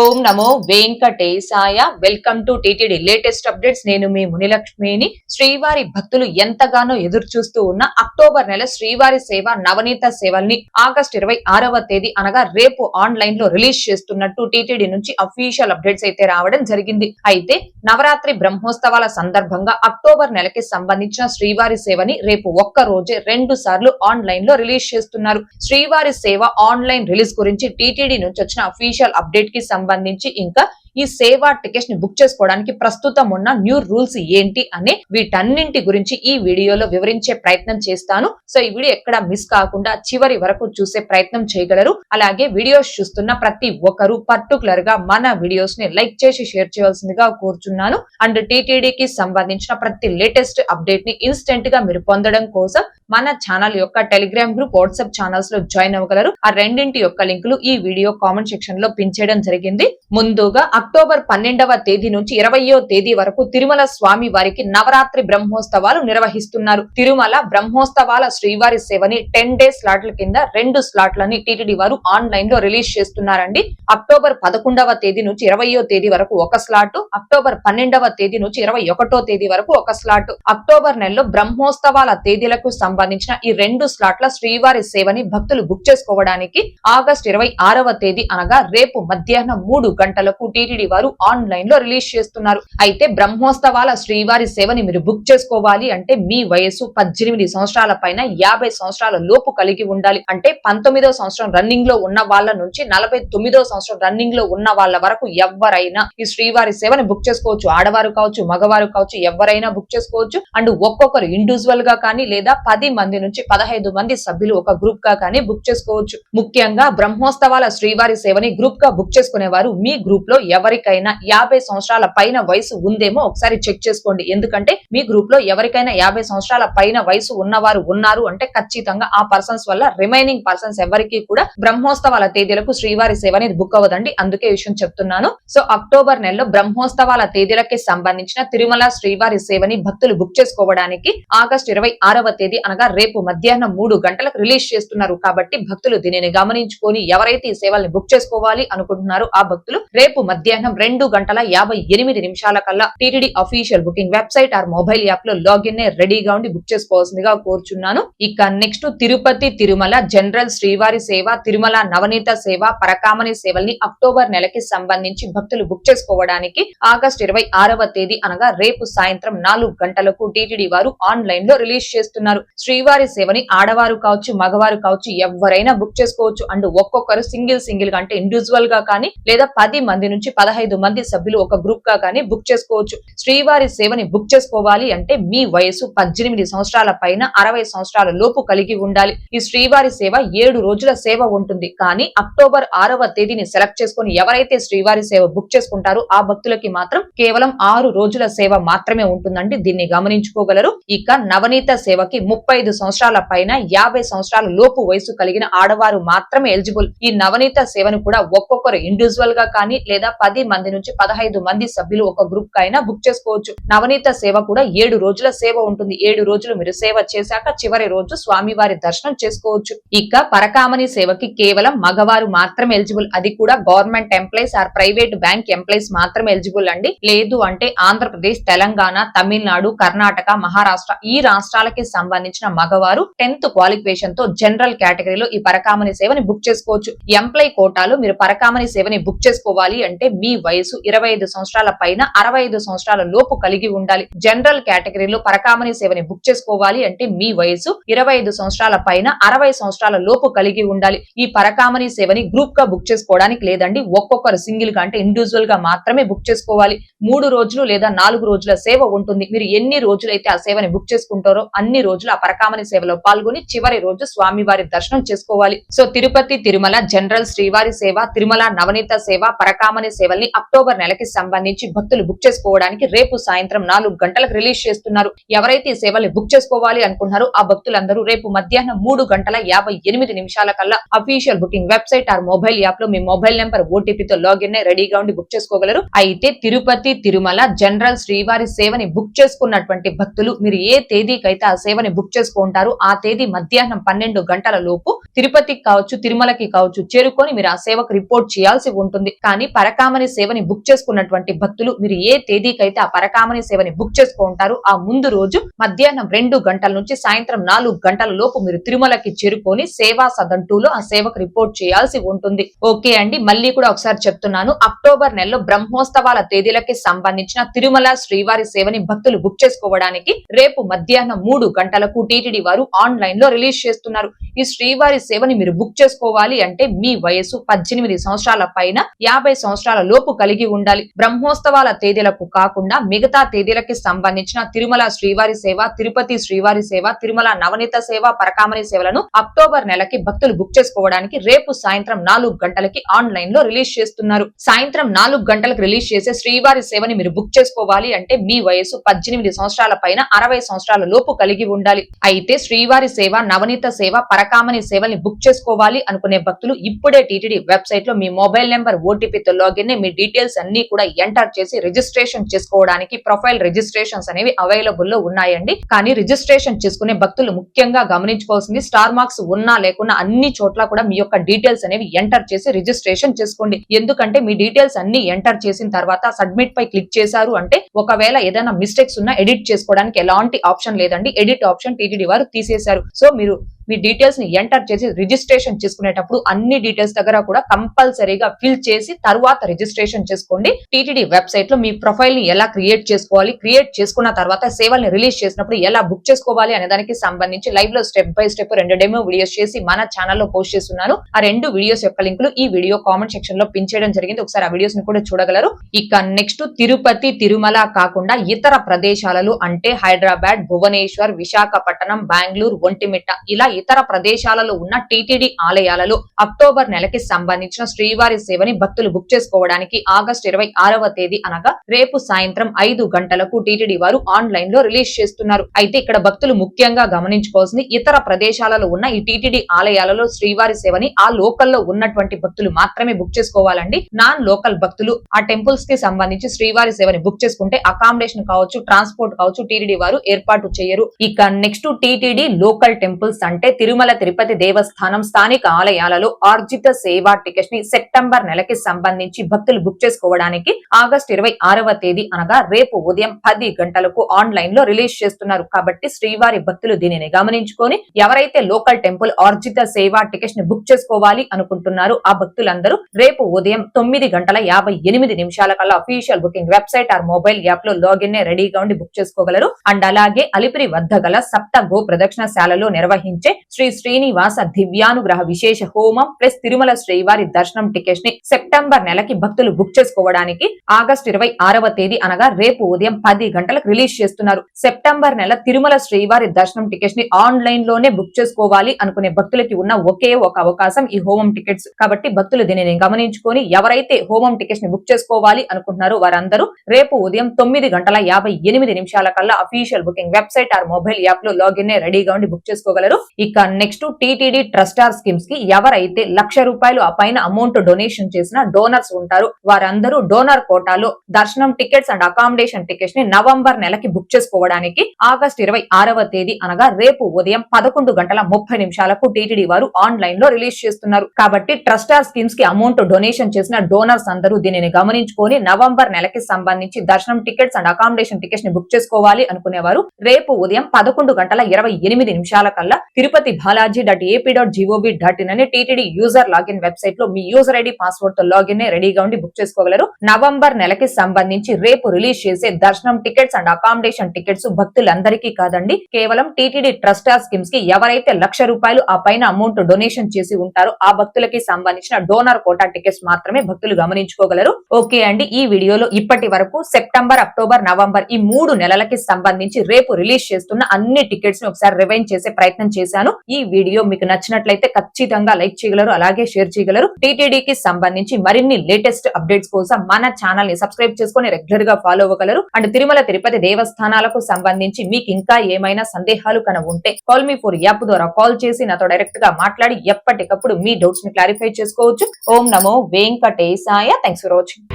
Om Namo Venkatesaya. Welcome to TTD latest updates. నేను మీ మునిలక్ష్మిని. శ్రీవారి భక్తులు ఎంతగానో ఎదురు చూస్తూ ఉన్న అక్టోబర్ నెల శ్రీవారి సేవ నవనీత సేవల్ని ఆగస్టు 26వ తేదీ అనగా రేపు ఆన్లైన్ లో రిలీజ్ చేస్తున్నట్టు టీటీడీ నుంచి అఫీషియల్ అప్డేట్స్ అయితే రావడం జరిగింది. అయితే నవరాత్రి బ్రహ్మోత్సవాల సందర్భంగా అక్టోబర్ నెలకి సంబంధించిన శ్రీవారి సేవని రేపు ఒక్క రోజే 2 సార్లు ఆన్లైన్ లో రిలీజ్ చేస్తున్నారు. శ్రీవారి సేవ ఆన్లైన్ రిలీజ్ గురించి టీటీడీ నుంచి వచ్చిన అఫీషియల్ అప్డేట్ కి సంబంధించి ఇంకా ఈ సేవా టికెట్స్ ని బుక్ చేసుకోవడానికి ప్రస్తుతం ఉన్న న్యూ రూల్స్ ఏంటి అనే వీటన్నింటి గురించి ఈ వీడియోలో వివరించే ప్రయత్నం చేస్తాను. సో ఈ వీడియో ఎక్కడ మిస్ కాకుండా చివరి వరకు చూసే ప్రయత్నం చేయగలరు. అలాగే వీడియోస్ చూస్తున్న ప్రతి ఒక్కరు పర్టికులర్ గా మన వీడియోస్ ని లైక్ చేసి షేర్ చేయాల్సిందిగా కోరుచున్నాను. అండ్ టీటీడీకి సంబంధించిన ప్రతి లేటెస్ట్ అప్డేట్ ని ఇన్స్టెంట్ గా మీరు పొందడం కోసం మన ఛానల్ యొక్క టెలిగ్రామ్ గ్రూప్, వాట్సాప్ ఛానల్స్ లో జాయిన్ అవ్వగలరు. ఆ రెండింటి యొక్క లింకులు ఈ వీడియో కామెంట్ సెక్షన్ లో పిన్ చేయడం జరిగింది. ముందుగా అక్టోబర్ 12వ తేదీ నుంచి 20వ తేదీ వరకు తిరుమల స్వామి వారికి నవరాత్రి బ్రహ్మోత్సవాలు నిర్వహిస్తున్నారు. తిరుమల బ్రహ్మోత్సవాల శ్రీవారి సేవని 10 డేస్ స్లాట్ల కింద 2 స్లాట్లని టీటీడీ వారు ఆన్లైన్ లో రిలీజ్ చేస్తున్నారండి. అక్టోబర్ 11వ తేదీ నుంచి 20వ తేదీ వరకు ఒక స్లాట్, అక్టోబర్ 12వ తేదీ నుంచి 21వ తేదీ వరకు ఒక స్లాట్. అక్టోబర్ నెలలో బ్రహ్మోత్సవాల తేదీలకు సంబంధించిన ఈ 2 స్లాట్ల శ్రీవారి సేవని భక్తులు బుక్ చేసుకోవడానికి ఆగస్టు 26వ తేదీ అనగా రేపు మధ్యాహ్నం 3 గంటలకు టీటీడీ వారు ఆన్లైన్ లో రిలీజ్ చేస్తున్నారు. అయితే బ్రహ్మోత్సవాల శ్రీవారి సేవని మీరు బుక్ చేసుకోవాలి అంటే మీ వయసు 18 సంవత్సరాల పైన 50 సంవత్సరాల లోపు కలిగి ఉండాలి. అంటే 19వ సంవత్సరం రన్నింగ్ లో ఉన్న వాళ్ళ నుంచి 49వ సంవత్సరం రన్నింగ్ లో ఉన్న వాళ్ళ వరకు ఎవరైనా ఈ శ్రీవారి సేవని బుక్ చేసుకోవచ్చు. ఆడవారు కావచ్చు, మగవారు కావచ్చు, ఎవరైనా బుక్ చేసుకోవచ్చు. అండ్ ఒక్కొక్కరు ఇండివిజువల్ గా కానీ లేదా 10 మంది నుంచి 15 మంది సభ్యులు ఒక గ్రూప్ గా కానీ బుక్ చేసుకోవచ్చు. ముఖ్యంగా బ్రహ్మోత్సవాల శ్రీవారి సేవని గ్రూప్ గా బుక్ చేసుకునేవారు మీ గ్రూప్ లో ఎవరికైనా 50 సంవత్సరాల పైన వయసు ఉందేమో ఒకసారి చెక్ చేసుకోండి. ఎందుకంటే మీ గ్రూప్ లో ఎవరికైనా 50 సంవత్సరాల పైన వయసు ఉన్నవారు ఉన్నారు అంటే ఖచ్చితంగా ఆ పర్సన్స్ వల్ల రిమైనింగ్ పర్సన్స్ ఎవరికి కూడా బ్రహ్మోత్సవాల తేదీలకు శ్రీవారి సేవ అనేది బుక్ అవ్వదండి. అందుకే విషయం చెప్తున్నాను. సో అక్టోబర్ నెలలో బ్రహ్మోత్సవాల తేదీలకి సంబంధించిన తిరుమల శ్రీవారి సేవని భక్తులు బుక్ చేసుకోవడానికి ఆగస్టు 26వ తేదీ అనగా రేపు మధ్యాహ్నం 3 గంటలకు రిలీజ్ చేస్తున్నారు. కాబట్టి భక్తులు దీనిని గమనించుకొని ఎవరైతే ఈ సేవల్ని బుక్ చేసుకోవాలి అనుకుంటున్నారో ఆ భక్తులు రేపు మధ్యాహ్నం 2:58 కల్లా TTD official booking website or mobile app లో లాగిన్ రెడీగా ఉండి బుక్ చేసుకోవాల్సిందిగా కోరుచున్నాను. ఇక నెక్స్ట్ తిరుపతి తిరుమల జనరల్ శ్రీవారి సేవ, తిరుమల నవనీత సేవ, పరకామణి సేవల్ని అక్టోబర్ నెలకి సంబంధించి భక్తులు బుక్ చేసుకోవడానికి ఆగస్టు 26వ తేదీ అనగా రేపు సాయంత్రం 4 గంటలకు టీటీడీ వారు ఆన్లైన్ లో రిలీజ్ చేస్తున్నారు. శ్రీవారి సేవని ఆడవారు కావచ్చు, మగవారు కావచ్చు, ఎవరైనా బుక్ చేసుకోవచ్చు. అండ్ ఒక్కొక్కరు సింగిల్ గా అంటే ఇండివిజువల్ గా కానీ లేదా 10 మంది నుంచి 15 మంది సభ్యులు ఒక గ్రూప్ గా కానీ బుక్ చేసుకోవచ్చు. శ్రీవారి సేవని బుక్ చేసుకోవాలి అంటే మీ వయసు 18 సంవత్సరాల పైన 60 సంవత్సరాల లోపు కలిగి ఉండాలి. ఈ శ్రీవారి సేవ 7 రోజుల సేవ ఉంటుంది. కానీ అక్టోబర్ 6వ తేదీని సెలెక్ట్ చేసుకుని ఎవరైతే శ్రీవారి సేవ బుక్ చేసుకుంటారో ఆ భక్తులకి మాత్రం కేవలం 6 రోజుల సేవ మాత్రమే ఉంటుందండి. దీన్ని గమనించుకోగలరు. ఇక నవనీత సేవకి 35 సంవత్సరాల పైన 50 సంవత్సరాల లోపు వయసు కలిగిన ఆడవారు మాత్రమే ఎలిజిబుల్. ఈ నవనీత సేవను కూడా ఒక్కొక్కరు ఇండివిజువల్ గా కానీ లేదా 10 మంది నుంచి 15 మంది సభ్యులు ఒక గ్రూప్ కి అయినా బుక్ చేసుకోవచ్చు. నవనీత సేవ కూడా 7 రోజుల సేవ ఉంటుంది. 7 రోజులు మీరు సేవ చేశాక చివరి రోజు స్వామివారి దర్శనం చేసుకోవచ్చు. ఇక పరకామణి సేవకి కేవలం మగవారు మాత్రమే ఎలిజిబుల్. అది కూడా government employees or private bank employees మాత్రమే ఎలిజిబుల్ అండి. లేదు అంటే ఆంధ్రప్రదేశ్, తెలంగాణ, తమిళనాడు, కర్ణాటక, మహారాష్ట్ర ఈ రాష్ట్రాలకి సంబంధించిన మగవారు 10th క్వాలిఫికేషన్ తో జనరల్ కేటగిరీలో ఈ పరకామణి సేవని బుక్ చేసుకోవచ్చు. ఎంప్లాయీ కోటాలో మీరు పరకామణి సేవని బుక్ చేసుకోవాలి అంటే మీ వయసు 25 సంవత్సరాల పైన 65 సంవత్సరాల లోపు కలిగి ఉండాలి. జనరల్ కేటగిరీలో పరకామణి సేవని బుక్ చేసుకోవాలి అంటే మీ వయసు 25 సంవత్సరాల పైన 60 సంవత్సరాల లోపు కలిగి ఉండాలి. ఈ పరకామణి సేవని గ్రూప్ గా బుక్ చేసుకోవడానికి లేదండి, ఒక్కొక్కరు సింగిల్ గా అంటే ఇండివిజువల్ గా మాత్రమే బుక్ చేసుకోవాలి. 3 రోజులు లేదా 4 రోజుల సేవ ఉంటుంది. మీరు ఎన్ని రోజులైతే ఆ సేవని బుక్ చేసుకుంటారో అన్ని రోజులు ఆ పరకామణి సేవలో పాల్గొని చివరి రోజు స్వామివారి దర్శనం చేసుకోవాలి. సో తిరుపతి తిరుమల జనరల్ శ్రీవారి సేవ, తిరుమల నవనీత సేవ, పరకామణి సేవల్ని అక్టోబర్ నెలకి సంబంధించి భక్తులు బుక్ చేసుకోవడానికి రేపు సాయంత్రం 4 గంటలకు రిలీజ్ చేస్తున్నారు. ఎవరైతే ఈ సేవల్ని బుక్ చేసుకోవాలి అనుకుంటున్నారో ఆ భక్తులందరూ రేపు మధ్యాహ్నం 3:58 కల్లా official booking website or mobile app లో మీ మొబైల్ నెంబర్ ఓటీపీతో లాగిన్ రెడీగా ఉండి బుక్ చేసుకోగలరు. అయితే తిరుపతి తిరుమల జనరల్ శ్రీవారి సేవని బుక్ చేసుకున్నటువంటి భక్తులు మీరు ఏ తేదీకైతే ఆ సేవని బుక్ చేసుకుంటారో ఆ తేదీ మధ్యాహ్నం 12 గంటల లోపు తిరుపతికి కావచ్చు, తిరుమలకి కావచ్చు చేరుకొని మీరు ఆ సేవకు రిపోర్ట్ చేయాల్సి ఉంటుంది. కానీ పరకామణి సేవని బుక్ చేసుకున్నటువంటి భక్తులు మీరు ఏ తేదీకైతే ఆ పరకామణి సేవని బుక్ చేసుకుంటారు ఆ ముందు రోజు మధ్యాహ్నం 2 గంటల నుంచి సాయంత్రం 4 గంటల లోపు మీరు తిరుమలకి చేరుకొని సేవా సదన్ 2లో ఆ సేవకు రిపోర్ట్ చేయాల్సి ఉంటుంది. ఓకే అండి, మళ్ళీ కూడా ఒకసారి చెప్తున్నాను. అక్టోబర్ నెలలో బ్రహ్మోత్సవాల తేదీలకి సంబంధించిన తిరుమల శ్రీవారి సేవని భక్తులు బుక్ చేసుకోవడానికి రేపు మధ్యాహ్నం 3 గంటలకు టీటీడీ వారు ఆన్లైన్ లో రిలీజ్ చేస్తున్నారు. ఈ శ్రీవారి సేవని మీరు బుక్ చేసుకోవాలి అంటే మీ వయసు 18 సంవత్సరాల పైన 50 సంవత్సరాల లోపు కలిగి ఉండాలి. బ్రహ్మోత్సవాల తేదీలకు కాకుండా మిగతా తేదీలకి సంబంధించిన తిరుమల శ్రీవారి సేవ, తిరుపతి శ్రీవారి సేవ, తిరుమల నవనీత సేవ, పరకామణి సేవలను అక్టోబర్ నెలకి భక్తులు బుక్ చేసుకోవడానికి రేపు సాయంత్రం 4 గంటలకి ఆన్లైన్ లో రిలీజ్ చేస్తున్నారు. సాయంత్రం 4 గంటలకు రిలీజ్ చేసే శ్రీవారి సేవని మీరు బుక్ చేసుకోవాలి అంటే మీ వయసు 18 సంవత్సరాల పైన 60 సంవత్సరాల లోపు కలిగి ఉండాలి. అయితే శ్రీవారి సేవ, నవనీత సేవ, పరకామణి సేవల్ని బుక్ చేసుకోవాలి అనుకునే భక్తులు ఇప్పుడే టీటీడీ వెబ్సైట్ లో మీ మొబైల్ నెంబర్ ఓటీపీతో లాగిన్ మీ డీటెయిల్స్ అన్ని కూడా ఎంటర్ చేసి రిజిస్ట్రేషన్ చేసుకోవడానికి ప్రొఫైల్ రిజిస్ట్రేషన్స్ అనేవి అవైలబుల్ లో ఉన్నాయండి. కానీ రిజిస్ట్రేషన్ చేసుకునే భక్తులు ముఖ్యంగా గమనించుకోవాల్సింది స్టార్ మార్క్స్ ఉన్నా లేకున్నా అన్ని చోట్ల కూడా మీ యొక్క డీటెయిల్స్ అనేవి ఎంటర్ చేసి రిజిస్ట్రేషన్ చేసుకోండి. ఎందుకంటే మీ డీటెయిల్స్ అన్ని ఎంటర్ చేసిన తర్వాత సబ్మిట్ పై క్లిక్ చేశారు అంటే ఒకవేళ ఏదైనా మిస్టేక్స్ ఉన్నా ఎడిట్ చేసుకోవడానికి ఎలాంటి ఆప్షన్ లేదండి. ఎడిట్ ఆప్షన్ టీటీడీ వారు తీసేశారు. సో మీరు మీ డీటెయిల్స్ ని ఎంటర్ చేసి రిజిస్ట్రేషన్ చేసుకునేటప్పుడు అన్ని డీటెయిల్స్ దగ్గర కూడా కంపల్సరీగా ఫిల్ చేసి తర్వాత రిజిస్ట్రేషన్ చేసుకోండి. టీటీడీ వెబ్సైట్ లో మీ ప్రొఫైల్ ని ఎలా క్రియేట్ చేసుకోవాలి, క్రియేట్ చేసుకున్న తర్వాత సేవల్ని రిలీజ్ చేసినప్పుడు ఎలా బుక్ చేసుకోవాలి అనే దానికి సంబంధించి లైవ్ లో step by step 2 demo videos చేసి మన ఛానల్లో పోస్ట్ చేస్తున్నాను. ఆ 2 వీడియోస్ యొక్క లింకులు ఈ వీడియో కామెంట్ సెక్షన్ లో పిన్ చేయడం జరిగింది. ఒకసారి ఆ వీడియోస్ ని కూడా చూడగలరు. ఇక నెక్స్ట్ తిరుపతి, తిరుమల కాకుండా ఇతర ప్రదేశాలలో అంటే హైదరాబాద్, భువనేశ్వర్, విశాఖపట్నం, బెంగళూరు, ఒంటిమిట్ట ఇలా ఇతర ప్రదేశాలలో ఉన్న టీటీడీ ఆలయాలలో అక్టోబర్ నెలకి సంబంధించిన శ్రీవారి సేవని భక్తులు బుక్ చేసుకోవడానికి ఆగస్టు 26వ తేదీ అనగా రేపు సాయంత్రం 5 గంటలకు టీటీడీ వారు ఆన్లైన్ లో రిలీజ్ చేస్తున్నారు. అయితే ఇక్కడ భక్తులు ముఖ్యంగా గమనించుకోవాల్సింది ఇతర ప్రదేశాలలో ఉన్న ఈ టీటీడీ ఆలయాలలో శ్రీవారి సేవని ఆ లోకల్లో ఉన్నటువంటి భక్తులు మాత్రమే బుక్ చేసుకోవాలండి. నాన్ లోకల్ భక్తులు ఆ టెంపుల్స్ కి సంబంధించి శ్రీవారి సేవని బుక్ చేసుకుంటే అకామిడేషన్ కావచ్చు, ట్రాన్స్పోర్ట్ కావచ్చు టీటీడీ వారు ఏర్పాటు చేయరు. ఇక నెక్స్ట్ టీటీడీ లోకల్ టెంపుల్స్ అంటే తిరుమల తిరుపతి దేవస్థానం స్థానిక ఆలయాలలో ఆర్జిత సేవా టికెట్స్ ని సెప్టెంబర్ నెలకి సంబంధించి భక్తులు బుక్ చేసుకోవడానికి ఆగస్టు 26వ తేదీ అనగా రేపు ఉదయం 10 గంటలకు ఆన్లైన్ లో రిలీజ్ చేస్తున్నారు. కాబట్టి శ్రీవారి భక్తులు దీనిని గమనించుకొని ఎవరైతే లోకల్ టెంపుల్ ఆర్జిత సేవా టికెట్స్ ని బుక్ చేసుకోవాలి అనుకుంటున్నారో ఆ భక్తులందరూ రేపు ఉదయం 9:58 కల్లా official booking website or mobile app లో లాగిన్ రెడీగా ఉండి బుక్ చేసుకోగలరు. అండ్ అలాగే అలిపిరి వద్ద గల సప్త గో ప్రదక్షిణశాలలో నిర్వహించే శ్రీ శ్రీనివాస దివ్యానుగ్రహ విశేష హోమం ప్లస్ తిరుమల శ్రీవారి దర్శనం టికెట్స్ ని సెప్టెంబర్ నెలకి భక్తులు బుక్ చేసుకోవడానికి ఆగస్టు 26వ తేదీ అనగా రేపు ఉదయం 10 గంటలకు రిలీజ్ చేస్తున్నారు. సెప్టెంబర్ నెల తిరుమల శ్రీవారి దర్శనం టికెట్స్ ని ఆన్లైన్ లోనే బుక్ చేసుకోవాలి అనుకునే భక్తులకి ఉన్న ఒకే ఒక అవకాశం ఈ హోమం టికెట్స్. కాబట్టి భక్తులు దీనిని గమనించుకొని ఎవరైతే హోమం టికెట్స్ ని బుక్ చేసుకోవాలి అనుకుంటున్నారో వారందరూ రేపు ఉదయం 9:58 కల్లా official booking website or mobile app లో లాగిన్ రెడీగా ఉండి బుక్ చేసుకోగలరు. ఇక నెక్స్ట్ టీటీడీ ట్రస్టార్ స్కీమ్స్ కి ఎవరైతే ₹1,00,000 ఆ పైన అమౌంట్ డొనేషన్ చేసిన డోనర్స్ ఉంటారు వారందరూ డోనర్ కోటాలో దర్శనం టికెట్స్ అండ్ అకామిడేషన్ టికెట్స్ ని నవంబర్ నెలకి బుక్ చేసుకోవడానికి ఆగస్టు 26వ తేదీ అనగా రేపు ఉదయం 11:30 టీటీడీ వారు ఆన్లైన్ లో రిలీజ్ చేస్తున్నారు. కాబట్టి ట్రస్టార్ స్కీమ్స్ కి అమౌంట్ డొనేషన్ చేసిన డోనర్స్ అందరూ దీనిని గమనించుకొని నవంబర్ నెలకి సంబంధించి దర్శనం టికెట్స్ అండ్ అకామిడేషన్ టికెట్స్ ని బుక్ చేసుకోవాలి అనుకునేవారు రేపు ఉదయం 11:28 కల్లా తిరుపతి బాలాజీ.ap.gov.in అనే టీటీడీ యూజర్ లాగిన్ వెబ్సైట్ లో మీ యూజర్ ఐడి పాస్వర్డ్ తో లాగిన్ రెడీగా ఉండి బుక్ చేసుకోగలరు. నవంబర్ నెలకి సంబంధించి రేపు రిలీజ్ చేసే దర్శనం టికెట్స్ అండ్ అకామిడేషన్ టికెట్స్ భక్తులందరికీ కాదండి, కేవలం టీటీడీ ట్రస్టార్ స్కీమ్స్ కి ఎవరైతే ₹1,00,000 ఆ పైన అమౌంట్ డొనేషన్ చేసి ఉంటారో ఆ భక్తులకి సంబంధించిన డోనర్ కోటా టికెట్స్ మాత్రమే భక్తులు గమనించుకోగలరు. ఓకే అండి, ఈ వీడియోలో ఇప్పటి వరకు సెప్టెంబర్, అక్టోబర్, నవంబర్ ఈ 3 నెలలకి సంబంధించి రేపు రిలీజ్ చేస్తున్న అన్ని టికెట్స్ ని ఒకసారి రివైండ్ చేసే ప్రయత్నం చేశాను. ఈ వీడియో మీకు నచ్చినట్లయితే ఖచ్చితంగా లైక్ చేయగలరు, అలాగే షేర్ చేయగలరు. టీటీడీకి సంబంధించి మరిన్ని లేటెస్ట్ అప్డేట్స్ కోసం మన ఛానల్ ని సబ్స్క్రైబ్ చేసుకుని రెగ్యులర్ గా ఫాలో అవ్వగలరు. అండ్ తిరుమల తిరుపతి దేవస్థానాలకు సంబంధించి మీకు ఇంకా ఏమైనా సందేహాలు ఉంటే కాల్ మీ ఫోర్ యాప్ ద్వారా కాల్ చేసి నాతో డైరెక్ట్ గా మాట్లాడి ఎప్పటికప్పుడు మీ డౌట్స్ ని క్లారిఫై చేసుకోవచ్చు. ఓం నమో వెంకటేశాయ. Thanks for watching.